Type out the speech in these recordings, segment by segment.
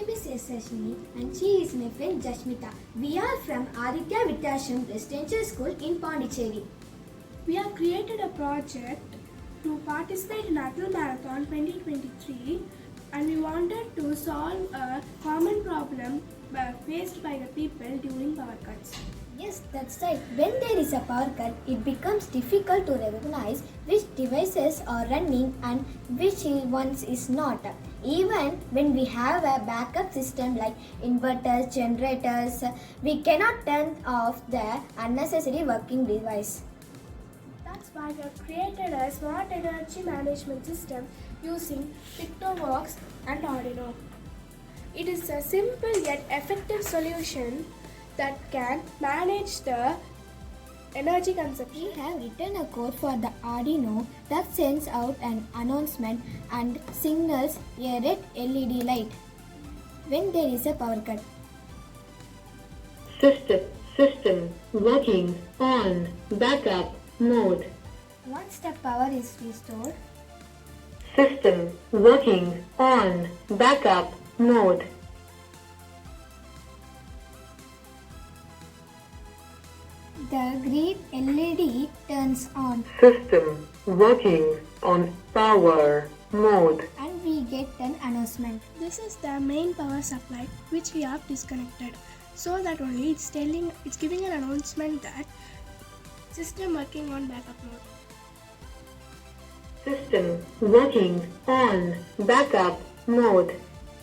name is Yasashni and she is my friend Jashmita. We are from Aditya Vidyashram Residential School in Pondicherry. We have created a project to participate in Atal Marathon 2023 and we wanted to solve a common problem faced by the people during power cuts. Yes, that's right. When there is a power cut, it becomes difficult to recognize which devices are running and which ones is not. Even when we have a backup system like inverters, generators, we cannot turn off the unnecessary working device. That's why we have created a smart energy management system using PictoBlox and Arduino. It is a simple yet effective solution that can manage the energy consumption. We have written a code for the Arduino that sends out an announcement and signals a red LED light when there is a power cut. System working on backup mode. Once the power is restored, System working on backup mode. the green LED turns on System working on power mode. and we get an announcement. This is the main power supply which we have disconnected. So that only it's giving an announcement that system working on backup mode. System working on backup mode.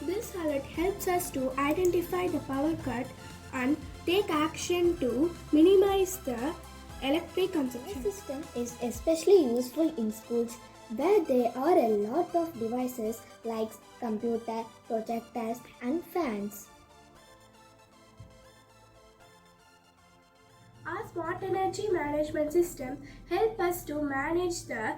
This alert helps us to identify the power cut and take action to minimize the electric This consumption. system is especially useful in schools where there are a lot of devices like computer, projectors and fans. Our smart energy management system helps us to manage the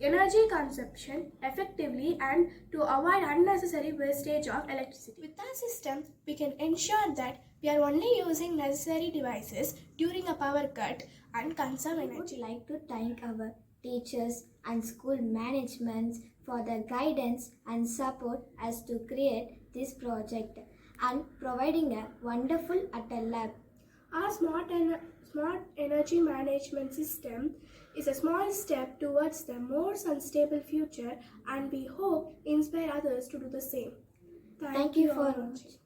energy consumption effectively and to avoid unnecessary wastage of electricity. With our system, we can ensure that we are only using necessary devices during a power cut and conserve I would energy. like to thank our teachers and school managements for their guidance and support us to create this project and providing a wonderful Atal lab. Our smart energy management system is a small step towards the more unstable future and we hope inspire others to do the same. Thank you for watching.